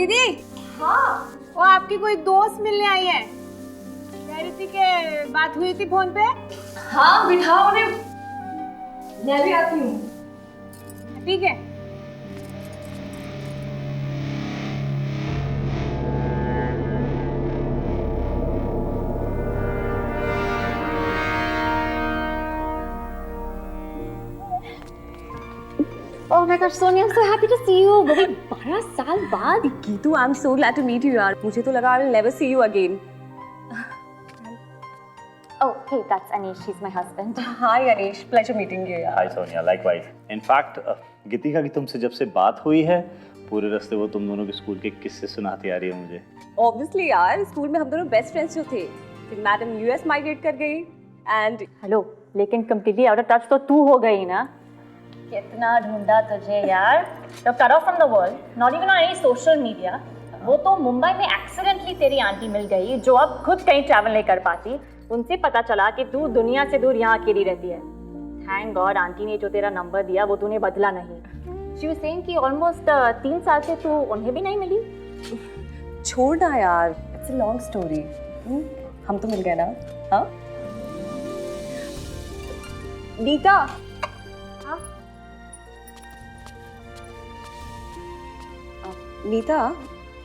दीदी। हाँ। वो आपकी कोई दोस्त मिलने आई है, कह रही थी कि बात हुई थी फोन पे। हाँ बिठाओ उन्हें, मैं भी आती हूँ। ठीक है। Oh my gosh, Sonia, I'm so happy to see you. बड़ी 12 साल बाद। Geetu, I'm so glad to meet you यार। मुझे तो लगा I will never see you again. Oh, hey, that's Anish. He's my husband. Hi Anish, pleasure meeting you यार। Hi Sonia, likewise. In fact, गीतिका की तुमसे जब से बात हुई है, पूरे रास्ते वो तुम दोनों के स्कूल के किस्से सुनाती आ रही है मुझे। Obviously यार, स्कूल में हम दोनों बेस्ट फ्रेंड्स जो थे। फिर मैडम US माइग्रेट कर गई and हेलो, लेकिन completely out of touch तो तू हो गई ना? कितना ढूंढा तुझे यार। तो cut off from the world, not even on any social media. वो तो मुंबई में एक्सीडेंटली तेरी आंटी मिल गई, जो अब खुद कहीं ट्रैवल नहीं कर पाती। उनसे पता चला कि तू दुनिया से दूर यहाँ अकेली रहती है। थैंक गॉड आंटी ने जो तेरा नंबर दिया वो तूने बदला नहीं। She was saying कि ऑलमोस्ट 3 साल से तू उन्हें भी नहीं मिली। छोड़ ना यार, it's a long story. हम तो मिल गए ना, हाँ? नीता। नीता,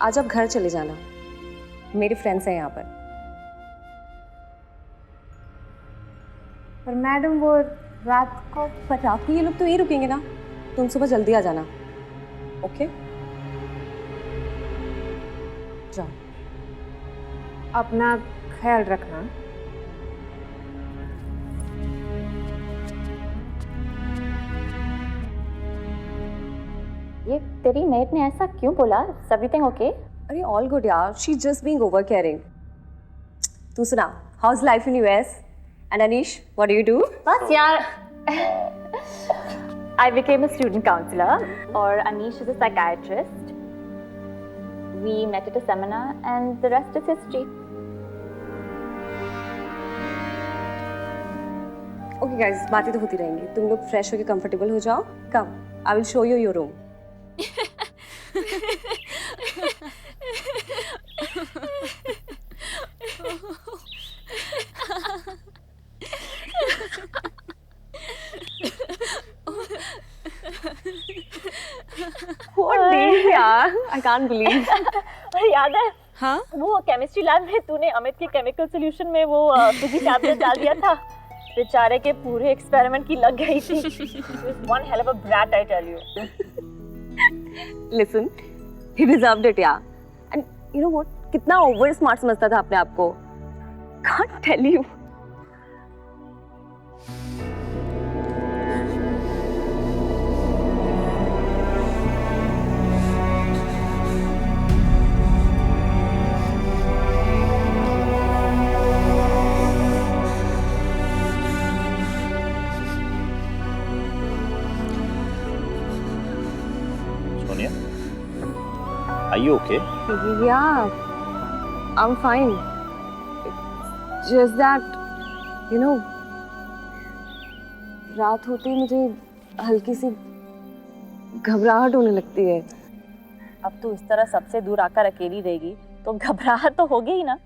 आज आप घर चले जाना। मेरे फ्रेंड्स हैं यहाँ पर। पर मैडम वो रात को। पर रात को ये लोग तो यहीं रुकेंगे ना, तुम सुबह जल्दी आ जाना। ओके? जाओ। अपना ख्याल रखना। ये तेरी मेट ने ऐसा क्यों बोला? Everything okay? अरे ऑल गुड यार, she just being over caring. तू सुना, house life in US? And Anish, what do you do? बस यार I became a student counselor और Anish is a psychiatrist. We met at a seminar and the rest is history. Okay guys, बातें तो होती रहेंगी। तुम लोग फ्रेश होके कंफर्टेबल हो जाओ। Come, I will show you your room. What day यार? I can't believe. और याद है? हाँ? वो केमिस्ट्री लैब में तूने अमित के केमिकल सॉल्यूशन में वो फिजी टैबलेट डाल दिया था। बेचारे के पूरे एक्सपेरिमेंट की लग गई थी। One hell of a brat, I tell you. Listen, he deserved it यार. And you know what? कितना over smart समझता था अपने आप को. Can't tell you. Sonia, are you okay? Yeah, I'm fine. It's just that, you know, रात होती ही मुझे हल्की सी घबराहट होने लगती है। अब तू इस तरह सबसे दूर आकर अकेली रहेगी तो घबराहट तो होगी ही ना।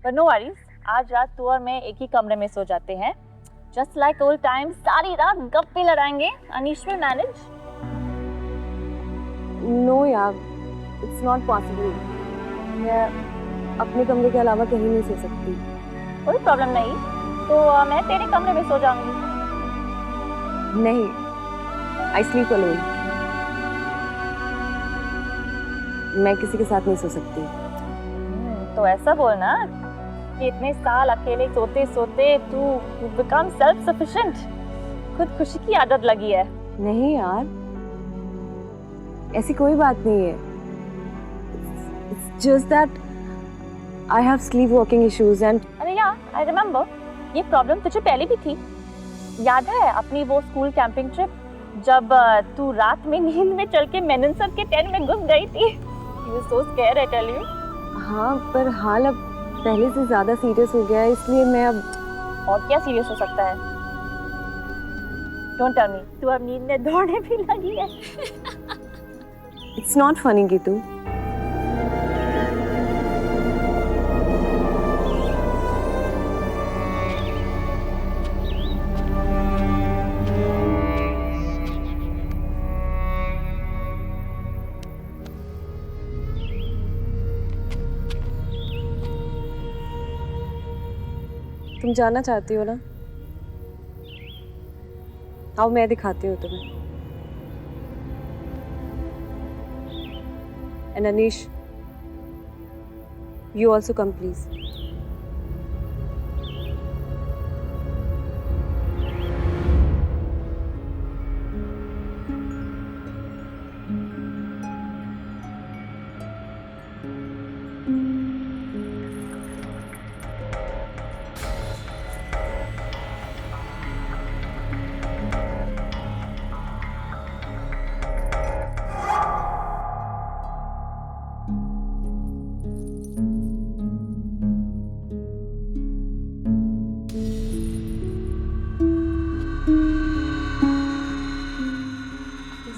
पर नो वरीज, आज रात तू और मैं एक ही कमरे में सो जाते हैं। जस्ट लाइक ओल्ड टाइम, सारी रात गप्पे लड़ाएंगे। Anish will manage. नो यार, इट्स नॉट पॉसिबल। मैं अपने कमरे के अलावा कहीं नहीं सो सकती। कोई प्रॉब्लम नहीं, तो मैं तेरे कमरे में सो जाऊंगी। नहीं, आई स्लीप अलोन। मैं किसी के साथ नहीं सो सकती। तो ऐसा बोलना कि इतने साल अकेले सोते सोते तू बिकम सेल्फ सफिशिएंट, खुद खुशी की आदत लगी है। नहीं यार, ऐसी कोई बात नहीं है। It's just that I have sleepwalking issues and अरे यार, आई रिमेम्बर, ये प्रॉब्लम तुझे पहले भी थी। याद है अपनी वो स्कूल कैंपिंग ट्रिप, जब तू रात में नींद में चल के मेनन सर के टेंट में घुस गई थी। You were so scared, I tell you. हाँ, पर हाल अब पहले से ज्यादा सीरियस हो गया है, इसलिए मैं अब। और क्या सीरियस हो सकता है? Don't tell me, तू अब नींद में दौड़ने भी लगी है। It's not funny, Gitu. तुम जाना चाहती हो ना? आओ मैं दिखाती हूँ तुम्हें। And Anish, you also come, please.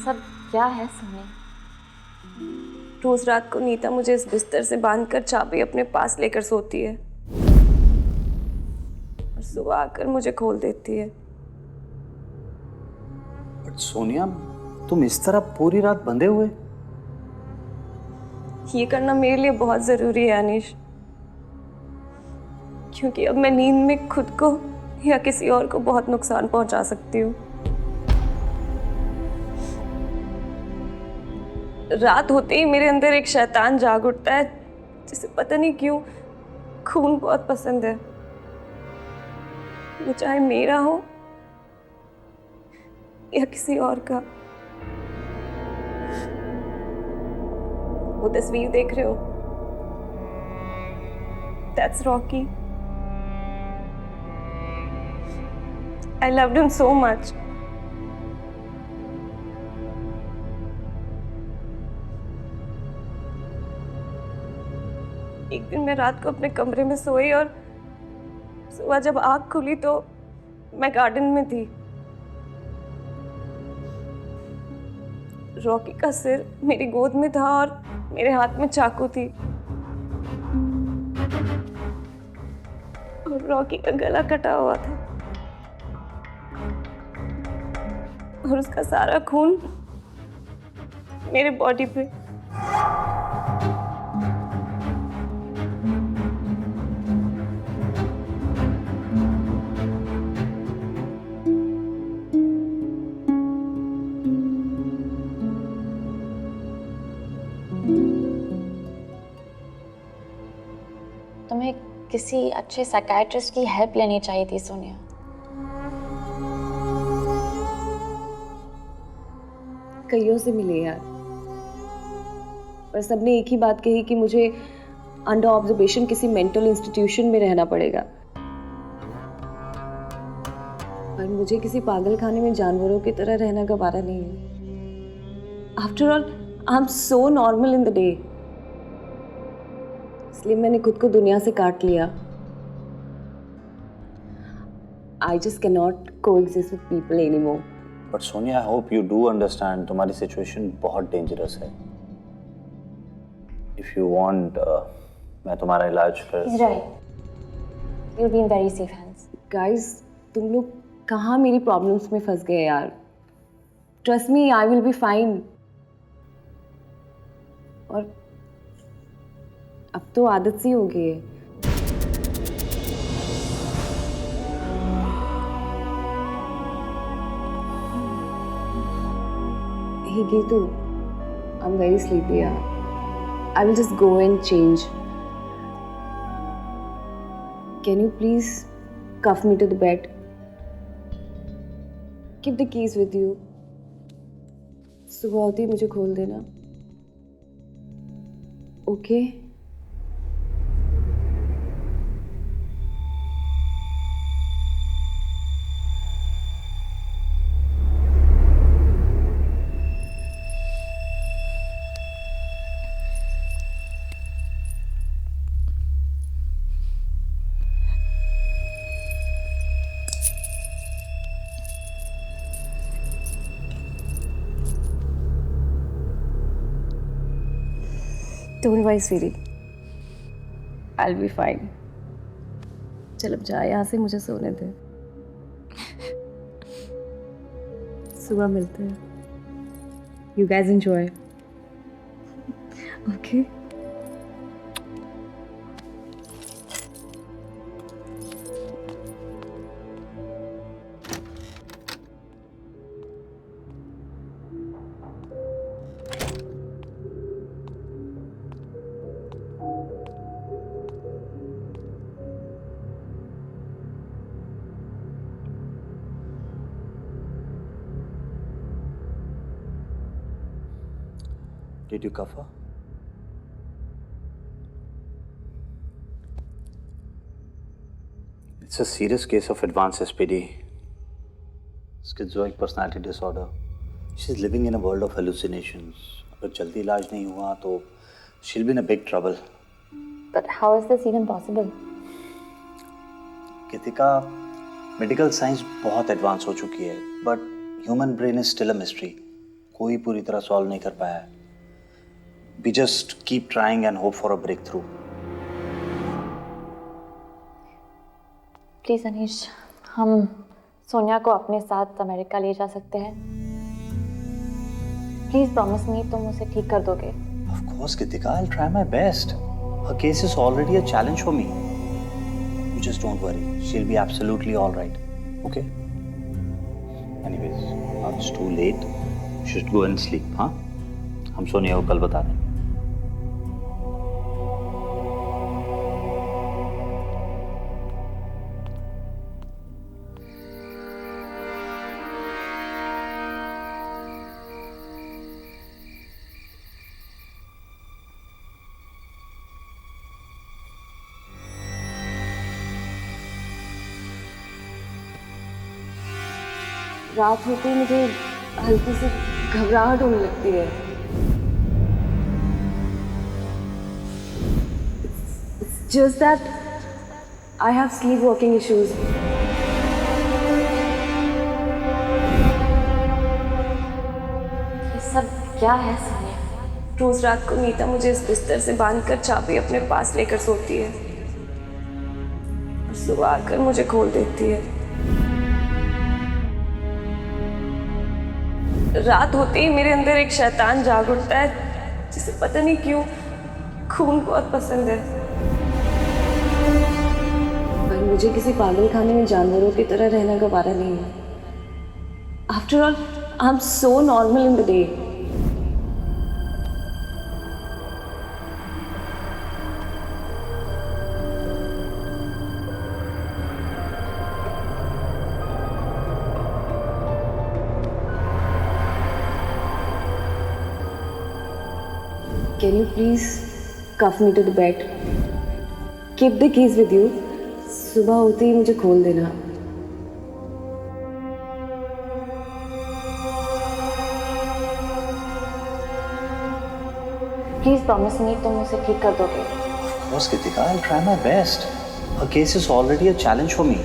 सब क्या है सोनिया? रोज रात को नीता मुझे इस बिस्तर से बांधकर चाबी अपने पास लेकर सोती है और सुबह आकर मुझे खोल देती है। बट सोनिया, तुम इस तरह पूरी रात बंधे हुए? ये करना मेरे लिए बहुत जरूरी है अनीश, क्योंकि अब मैं नींद में खुद को या किसी और को बहुत नुकसान पहुंचा सकती हूँ। रात होते ही मेरे अंदर एक शैतान जाग उठता है जिसे पता नहीं क्यों खून बहुत पसंद है। वो चाहे मेरा हो या किसी और का। वो तस्वीर देख रहे हो? That's Rocky. I loved him so much. एक दिन मैं रात को अपने कमरे में सोई और सुबह जब आँख खुली तो मैं गार्डन में थी। रॉकी का सिर मेरी गोद में था और मेरे हाथ में चाकू थी और रॉकी का गला कटा हुआ था और उसका सारा खून मेरे बॉडी पे। तुम्हें किसी अच्छे साइकियाट्रिस्ट की हेल्प लेनी चाहिए थी सोनिया। कईयों से मिले यार, पर सबने एक ही बात कही कि मुझे अंडर ऑब्जर्वेशन किसी मेंटल इंस्टीट्यूशन में रहना पड़ेगा। पर मुझे किसी पागल खाने में जानवरों की तरह रहना गवारा नहीं है। After all I am so normal in the day, इसलिए मैंने खुद को दुनिया से काट लिया। I just cannot coexist with people anymore. But Sonia, I hope you do understand तुम्हारी सिचुएशन बहुत डेंजरस है। इफ यू वांट मैं तुम्हारा इलाज कर। Right, you be in very safe hands. Guys, तुम लोग कहाँ मेरी प्रॉब्लम्स में फंस गए यार। Trust me, I will be fine. और अब तो आदत सी हो गई है। Hey Geetu, I'm very sleepy. I will just go and change. Can you please cuff me to the bed? Keep the keys with you. सुबह होती ही मुझे खोल देना। Okay? Don't worry, sweetie. I'll be fine. चल अब जा यहाँ से, मुझे सोने दे. सुबह मिलते हैं. You guys enjoy. Okay. Did you cough her? It's a serious case of advanced SPD. Schizoid personality disorder. She's living in a world of hallucinations. अगर जल्दी इलाज नहीं हुआ तो she'll be in a big trouble. But how is this even possible? Kritika, medical science बहुत advance हो चुकी है, but human brain is still a mystery. कोई पूरी तरह सॉल्व नहीं कर पाया है. We just keep trying and hope for a breakthrough. Please Anish, हम सोनिया को अपने साथ अमेरिका ले जा सकते हैं. प्लीज प्रॉमिस मी, तुम उसे ठीक कर दोगे. Of course, Kritika, I'll try my best. Her case is already a challenge for me. You just don't worry. She'll be absolutely all right. Okay? Anyways, now it's too late. You should go and sleep, huh? हम सोनिया को कल बता देंगे. रात होते ही मुझे हल्की सी घबराहट होने लगती है. It's just that I have sleepwalking issues. ये सब क्या है सोनिया? रोज रात को नीता मुझे इस बिस्तर से बांधकर चाबी अपने पास लेकर सोती है और सुबह आकर मुझे खोल देती है. रात होते ही मेरे अंदर एक शैतान जाग उठता है जिसे पता नहीं क्यों खून बहुत पसंद है. पर मुझे किसी पागल खाने में जानवरों की तरह रहना गवारा नहीं है. After all I am so normal in the day. Can you please cuff me to the bed? Keep the keys with you. सुबह होते ही मुझे खोल देना. प्लीज प्रॉमिस मी, तुम उसे ठीक कर दोगे. Of course, Kritika, I'll try my best. Her case is already a challenge for me.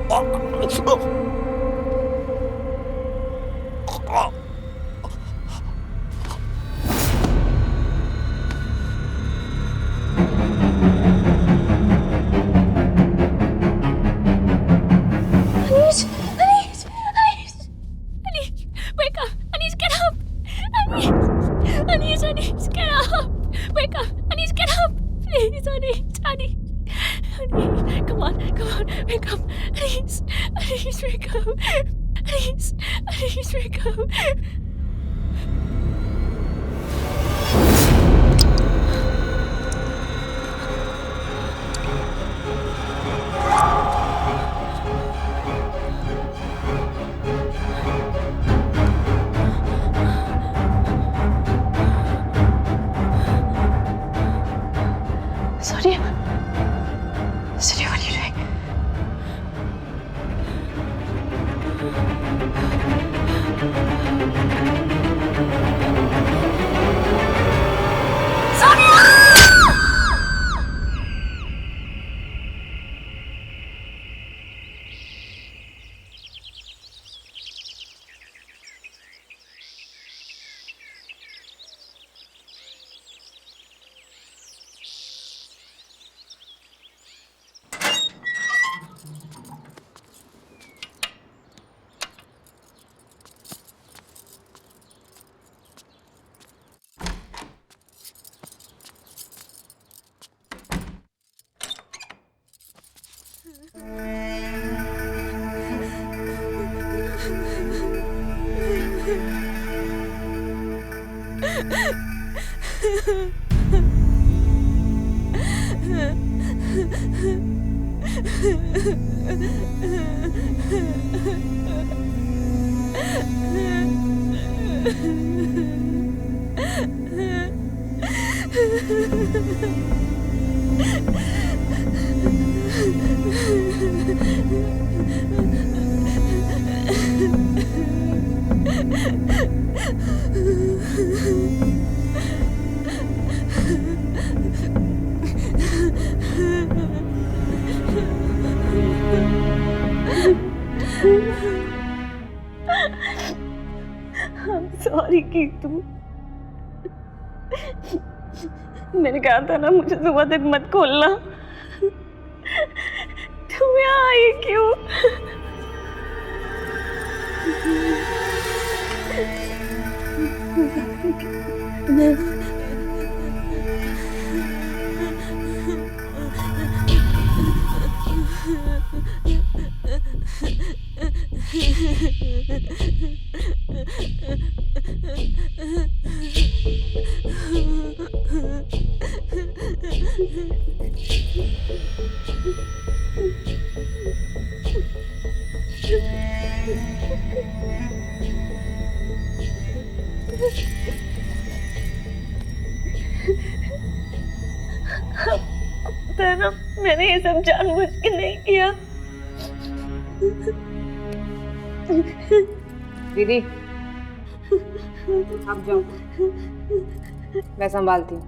Anish! Anish! Anish! Anish! Wake up! Anish, get up! Anish! Anish! Anish, get up! Wake up! Anish, get up! Please, Anish! Anish! Anish! Come on! Wake up! Anish! Anish, wake up! Anish! Anish, wake up! Sorry. Sorry, what are you doing? Sorry की तुम, मैंने कहा था ना मुझे सुबह तक मत खोलना। तुम यहाँ आई क्यों? मैंने ये सब जानबूझ के नहीं किया। दीदी आप जाओ, मैं संभालती हूँ।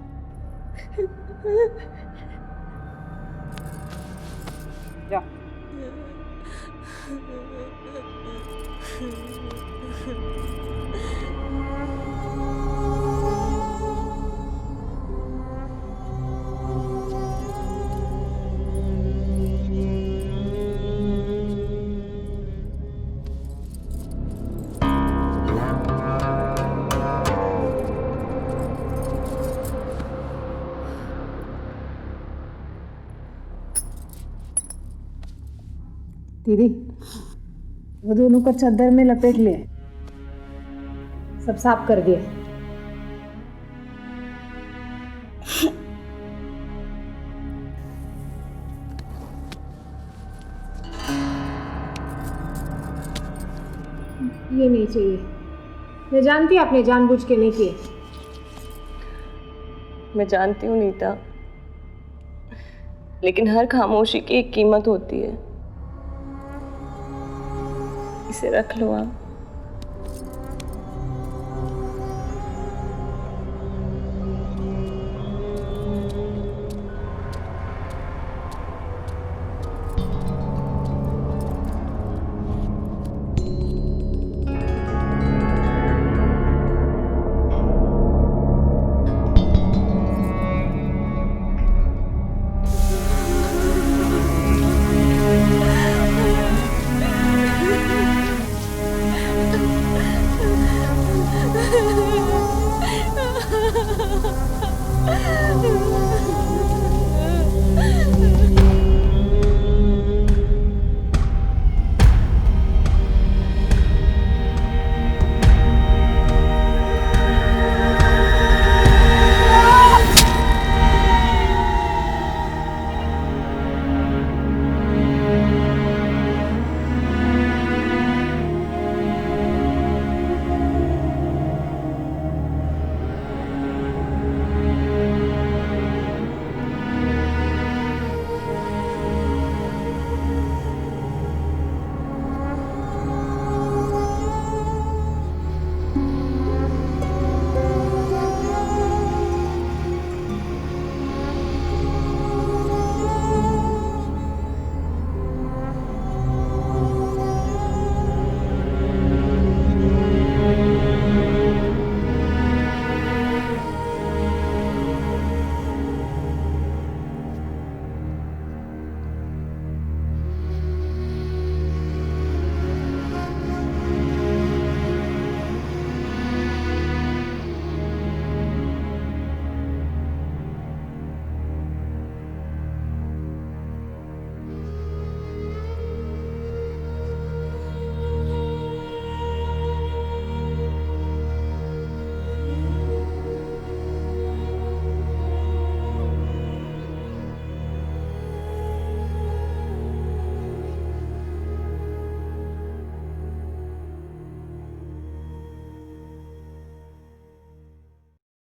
जाओ। दीदी वो दोनों को चादर में लपेट लिए, सब साफ कर दिए। ये नहीं चाहिए, मैं जानती आपने जानबूझ के नहीं किए। मैं जानती हूँ नीता, लेकिन हर खामोशी की एक कीमत होती है। इसे रख लो आप।